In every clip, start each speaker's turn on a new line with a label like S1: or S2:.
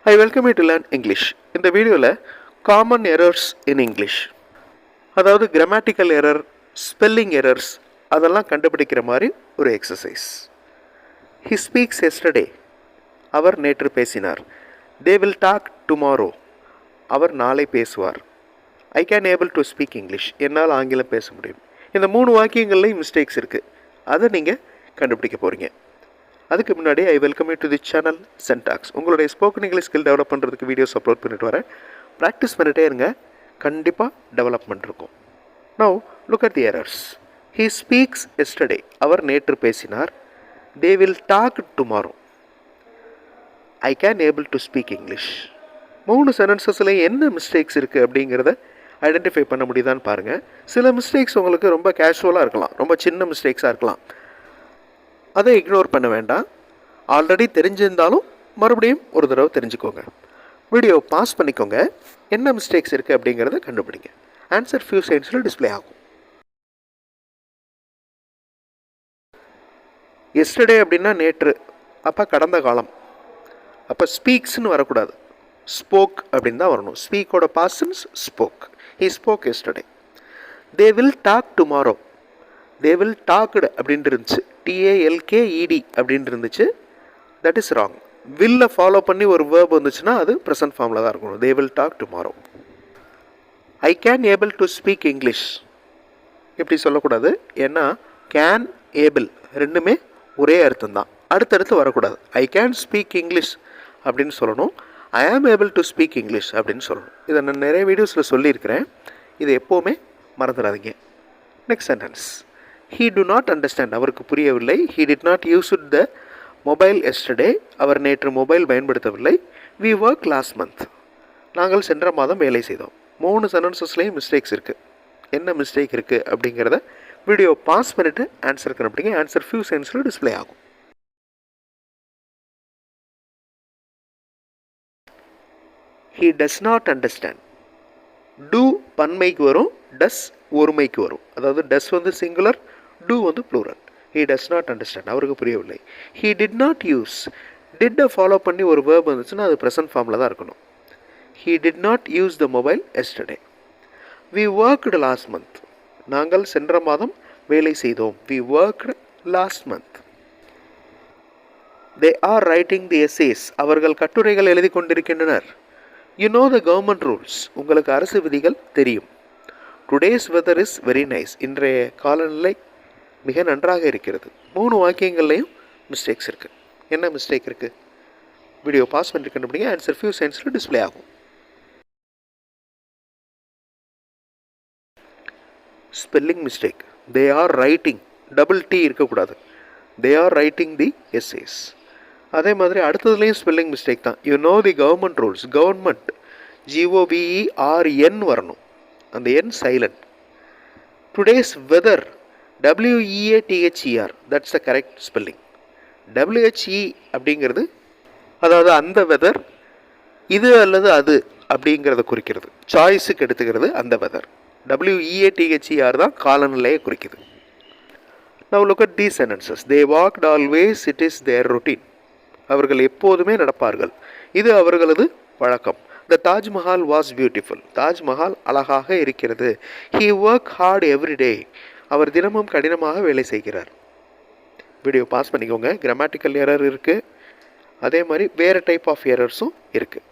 S1: I welcome you to learn English. இந்த வீடியோவில் common errors in English, அதாவது grammatical error, spelling errors அதெல்லாம் கண்டுபிடிக்கிற மாதிரி ஒரு எக்ஸசைஸ். He speaks yesterday. அவர் நேற்று பேசினார். They will talk tomorrow. அவர் நாளை பேசுவார். I can able to speak English. என்னால் ஆங்கிலம் பேச முடியும். இந்த 3 வாக்கியங்கள்லையும் மிஸ்டேக்ஸ் இருக்குது. அதை நீங்கள் கண்டுபிடிக்க போகிறீங்க. அதுக்கு முன்னாடி I welcome you to the channel சென்டாக்ஸ். உங்களுடைய ஸ்போக்கன் இங்கிலீஷ் ஸ்கில் டெவலப் பண்ணுறதுக்கு வீடியோஸ் அப்லோட் பண்ணிட்டு வரேன். ப்ராக்டிஸ் பண்ணிகிட்டே இருங்க, கண்டிப்பாக டெவலப்மெண்ட் இருக்கும். Now look at the errors. He speaks yesterday. அவர் நேற்று பேசினார். They will talk tomorrow. I can able to speak English. 3 சென்டென்சஸில் என்ன மிஸ்டேக்ஸ் இருக்குது அப்படிங்கிறத ஐடென்டிஃபை பண்ண முடியுதான்னு பாருங்கள். சில மிஸ்டேக்ஸ் உங்களுக்கு ரொம்ப கேஷுவலாக இருக்கலாம், ரொம்ப சின்ன மிஸ்டேக்ஸாக இருக்கலாம். அதை இக்னோர் பண்ண வேண்டாம். ஆல்ரெடி தெரிஞ்சிருந்தாலும் மறுபடியும் ஒரு தடவை தெரிஞ்சுக்கோங்க. வீடியோ பாஸ் பண்ணிக்கோங்க. என்ன மிஸ்டேக்ஸ் இருக்குது அப்படிங்கிறத கண்டுபிடிங்க. ஆன்சர் ஃபியூ செகண்ட்ஸில் டிஸ்பிளே ஆகும். எஸ்டர்டே அப்படின்னா நேற்று, அப்போ கடந்த காலம். அப்போ ஸ்பீக்ஸ்னு வரக்கூடாது, ஸ்போக் அப்படின்னு தான் வரணும். ஸ்பீக்கோட past tense spoke. He spoke yesterday. They will talk tomorrow. They will talked அப்படின்ட்டு இருந்துச்சு, TALKED அப்படின்ட்டு இருந்துச்சு. That is wrong. வில்லை ஃபாலோ பண்ணி ஒரு வேர்ப் வந்துச்சுன்னா அது ப்ரெசன்ட் ஃபார்மில் தான் இருக்கணும். They will talk tomorrow. I can able to speak English இப்படி சொல்லக்கூடாது. ஏன்னா கேன் ஏபிள் ரெண்டுமே ஒரே அர்த்தம் தான், அடுத்தடுத்து வரக்கூடாது. ஐ கேன் ஸ்பீக் இங்கிலீஷ் அப்படின்னு சொல்லணும். ஐ ஆம் ஏபிள் டு ஸ்பீக் இங்கிலீஷ் அப்படின்னு சொல்லணும். இதை நான் நிறைய வீடியோஸில் சொல்லியிருக்கிறேன். இதை எப்போவுமே மறந்துடாதீங்க. Next sentence. He do not understand. அவருக்கு புரியவில்லை. He did not use the mobile yesterday. அவர் நேற்று மொபைல் பயன்படுத்தவில்லை. We worked last month. நாங்கள் சென்ற மாதம் வேலை செய்தோம். 3 சென்டென்சஸ்லேயும் மிஸ்டேக்ஸ் இருக்குது. என்ன மிஸ்டேக் இருக்குது அப்படிங்கிறத வீடியோ பாஸ் பண்ணிவிட்டு ஆன்சர் கண்டுபிடிங்க. ஆன்சர் ஃபியூ செகண்ட்ஸில் டிஸ்பிளே ஆகும். He does not understand. Do பன்மைக்கு வரும், டஸ் ஒருமைக்கு வரும். அதாவது டஸ் வந்து சிங்குலர், do வந்து plural. He does not understand. அவருக்கு புரியவில்லை. He did not use. did follow பண்ணி ஒரு verb வந்துச்சுன்னா அது ப்ரெசன்ட் ஃபார்மில் தான் இருக்கணும். He did not use the mobile yesterday. We worked last month. நாங்கள் சென்ற மாதம் வேலை செய்தோம். We worked last month. They are writing the essays. அவர்கள் கட்டுரைகள் எழுதி கொண்டிருக்கின்றனர். You know the government rules. உங்களுக்கு அரசு விதிகள் தெரியும். Today's weather is very nice. இன்றைய காலநிலை மிக நன்றாக இருக்கிறது. 3 வாக்கியங்கள்லையும் மிஸ்டேக்ஸ் இருக்குது. என்ன மிஸ்டேக் இருக்குது? வீடியோ பாஸ் பண்ணிட்டு கண்டுபிடிங்க. ஆன்சர் ஃபியூ செகண்ட்ஸில் டிஸ்பிளே ஆகும். Spelling mistake. They are writing, double T இருக்கக்கூடாது. They are writing the essays. அதே மாதிரி அடுத்ததுலேயும் ஸ்பெல்லிங் மிஸ்டேக் தான். You know the government rules. Government GOVERN வரணும், அந்த N silent. Today's weather WEATHER. That's the correct spelling. WHE அப்படிங்கிறது அதாவது அந்த வெதர், இது அல்லது அது அப்படிங்கிறத குறிக்கிறது. சாய்ஸுக்கு எடுத்துக்கிறது அந்த வெதர். WEATHER தான் காலநிலையை குறிக்குது. Now look at these sentences. They walked always. It is their routine. அவர்கள் எப்போதுமே நடப்பார்கள், இது அவர்களது வழக்கம். The Taj Mahal was beautiful. Taj Mahal அழகாக இருக்கிறது. He worked hard every day. அவர் தினமும் கடினமாக வேலை செய்கிறார். வீடியோ பாஸ் பண்ணிக்கோங்க. கிராமட்டிக்கல் எரர் இருக்குது, அதே மாதிரி வேறு டைப் ஆஃப் எரர்ஸும் இருக்குது.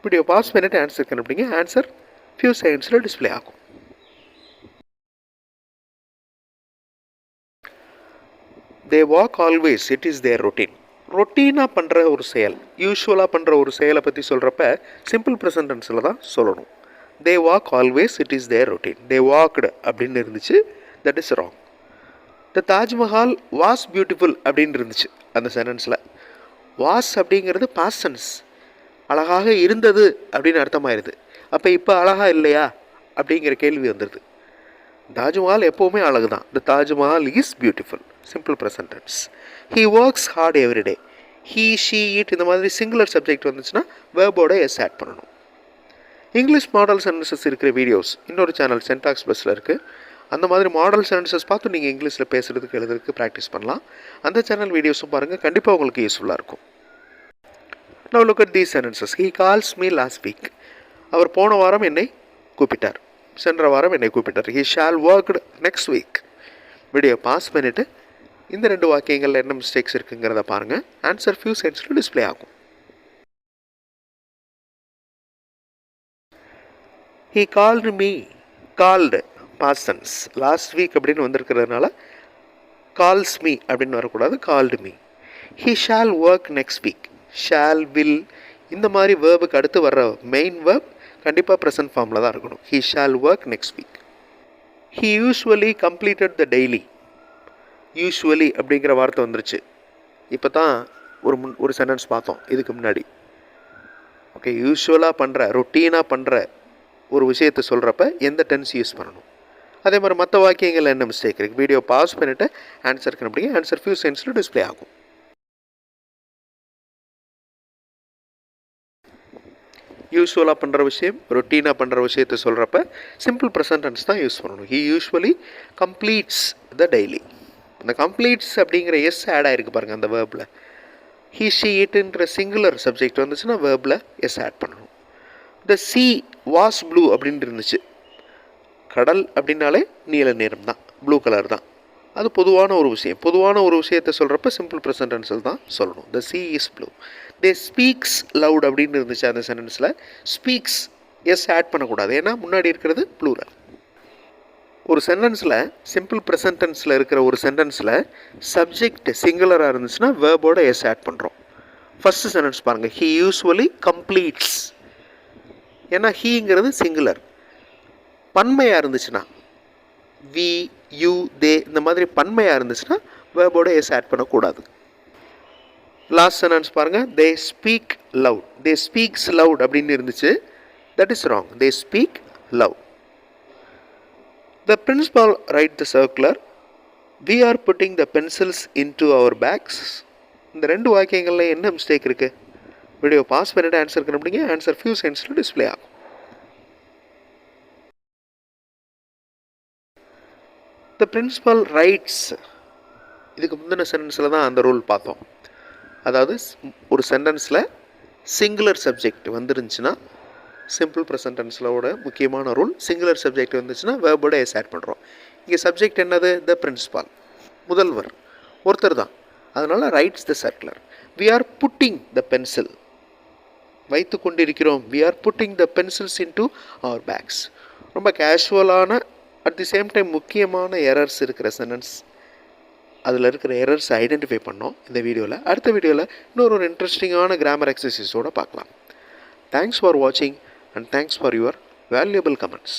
S1: வீடியோ பாஸ் பண்ணிவிட்டு ஆன்சர் கண்டுபிடிங்க. ஆன்சர் ஃபியூ செகண்ட்ஸில் டிஸ்பிளே ஆகும். They walk always. It is their routine. ரொட்டீனாக பண்ணுற ஒரு செயல், யூஸ்வலாக பண்ணுற ஒரு செயலை பற்றி சொல்கிறப்ப சிம்பிள் ப்ரெசன்ட் டென்ஸில் தான் சொல்லணும். They walk always. It is their routine. They walked அப்படின்னு இருந்துச்சு. That is wrong. The Taj Mahal was beautiful அப்படின்னு இருந்துச்சு அந்த சென்டென்ஸில். வாஸ் அப்படிங்கிறது பாஸ்ட் டென்ஸ். அழகாக இருந்தது அப்படின்னு அர்த்தமாயிருது. அப்போ இப்போ அழகாக இல்லையா அப்படிங்கிற கேள்வி வந்துடுது. தாஜ்மஹால் எப்போவுமே அழகு தான். The Taj Mahal is beautiful. Simple present tense. He works hard every day. He, she, it இந்த மாதிரி சிங்குலர் சப்ஜெக்ட் வந்துச்சுன்னா வேர்போட எஸ் ஆட் பண்ணணும். இங்கிலீஷ் மாடல் சென்டென்சஸ் இருக்கிற வீடியோஸ் இன்னொரு சேனல் சென்டாக்ஸ் பஸ்ஸில் இருக்குது. அந்த மாதிரி மாடல் சென்டென்சஸ் பார்த்து நீங்கள் இங்கிலீஷில் பேசுகிறதுக்கு எழுதுறதுக்கு ப்ராக்டிஸ் பண்ணலாம். அந்த சேனல் வீடியோஸும் பாருங்கள், கண்டிப்பாக உங்களுக்கு யூஸ்ஃபுல்லாக இருக்கும். Now look at these sentences. He calls me last week. அவர் போன வாரம் என்னை கூப்பிட்டார். சென்ற வாரம் என்னை கூப்பிட்டார். He shall work next week. Video pass பண்ணிவிட்டு இந்த ரெண்டு வாக்கியங்களில் என்ன மிஸ்டேக்ஸ் இருக்குங்கிறத பாருங்கள். ஆன்சர் ஃபியூ செகண்ட்ஸில் டிஸ்பிளே ஆகும். He called me. Called past tense. Last week அப்படின்னு வந்திருக்கிறதுனால calls me அப்படின்னு வரக்கூடாது, called me. He shall work next week. Shall, will இந்த மாதிரி வேர்புக்கு அடுத்து வர்ற மெயின் வேர்ப் கண்டிப்பாக ப்ரெசன்ட் ஃபார்மில் தான் இருக்கணும். He shall work next week. He usually completed the daily. Usually அப்படிங்கிற வார்த்தை வந்துருச்சு. இப்போ தான் ஒரு சென்டென்ஸ் பார்த்தோம் இதுக்கு முன்னாடி. ஓகே, யூஸ்வலாக பண்ணுற, ரொட்டீனாக பண்ணுற ஒரு விஷயத்தை சொல்கிறப்ப எந்த டென்ஸ் யூஸ் பண்ணணும். அதே மாதிரி மற்ற வாக்கியங்கள் என்ன மிஸ்டேக் இருக்குது. வீடியோ பாஸ் பண்ணிவிட்டு ஆன்சர் கண்டுபிடிங்க. ஆன்சர் ஃபியூ செகண்ட்ஸில் டிஸ்பிளே ஆகும். யூஸ்வலாக பண்ணுற விஷயம், ரொட்டீனாக பண்ணுற விஷயத்தை சொல்கிறப்ப சிம்பிள் ப்ரெசன்ட் டென்ஸ் தான் யூஸ் பண்ணணும். He usually completes the daily. அந்த கம்ப்ளீட்ஸ் அப்படிங்கிற எஸ் ஆட் ஆகிருக்கு பாருங்கள் அந்த waybill. He she இட்ன்ற singular subject வந்துச்சுன்னா வேர்பில் எஸ் ஆட் பண்ணணும். த சி வாஸ் ப்ளூ அப்படின்னு இருந்துச்சு. கடல் அப்படின்னாலே நீல நிறம் தான், ப்ளூ கலர் தான். அது பொதுவான ஒரு விஷயம். பொதுவான ஒரு விஷயத்தை சொல்கிறப்ப சிம்பிள் ப்ரெசன்ட் டென்ஸில் தான் சொல்லணும். The sea is blue. They speaks loud அப்படின்னு இருந்துச்சு அந்த சென்டென்ஸில். ஸ்பீக்ஸ் எஸ் ஆட் பண்ணக்கூடாது, ஏன்னா முன்னாடி இருக்கிறது ப்ளூரல். ஒரு சென்டென்ஸில் சிம்பிள் ப்ரெசன்ட் டென்ஸில் இருக்கிற ஒரு சென்டென்ஸில் சப்ஜெக்ட் சிங்குலராக இருந்துச்சுன்னா வேர்போட எஸ் ஆட் பண்ணுறோம். ஃபஸ்ட்டு சென்டென்ஸ் பாருங்கள். He usually completes. ஏன்னா ஹீங்கிறது சிங்குலர். பன்மையாக இருந்துச்சுன்னா வி, யூ, தே இந்த மாதிரி பன்மையாக இருந்துச்சுன்னா வேர்போட எஸ் ஆட் பண்ணக்கூடாது. லாஸ்ட் சென்டென்ஸ் பாருங்கள். They speak loud. They speaks loud அப்படின்னு இருந்துச்சு. That is wrong. They speak love. The principal write the circular. We are putting the pencils into our bags. இந்த ரெண்டு வாக்கியங்களில் என்ன மிஸ்டேக் இருக்குது. வீடியோ பாஸ் பண்ணிட்டு answer கண்டுபிடிங்க. Answer few செகண்ட்ஸில் display ஆகும். The principal writes. இதுக்கு முந்தின சென்டென்ஸில் தான் அந்த ரூல் பார்த்தோம். அதாவது ஒரு சென்டென்ஸில் சிங்குலர் சப்ஜெக்ட் வந்துருந்துச்சுன்னா சிம்பிள் ப்ரெசன்ட் டென்ஸோட முக்கியமான ரூல், சிங்குலர் சப்ஜெக்ட் வந்துச்சுன்னா வேர்போட எஸ் ஆட் பண்ணுறோம். இங்கே சப்ஜெக்ட் என்னது? த பிரின்சிபால், முதல்வர், ஒருத்தர் தான். அதனால் writes the circular. We are putting the pencil, வைத்து கொண்டிருக்கிறோம். We are putting the pencils into our bags. ரொம்ப கேஷுவலான, அட் தி சேம் டைம் முக்கியமான எரர்ஸ் இருக்கிற சென்டென்ஸ். அதில் இருக்கிற எரர்ஸ் ஐடென்டிஃபை பண்ணோம் இந்த வீடியோவில். அடுத்த வீடியோவில் இன்னொரு இன்ட்ரெஸ்டிங்கான கிராமர் எக்ஸசைஸோடு பார்க்கலாம். Thanks for watching and thanks for your valuable comments.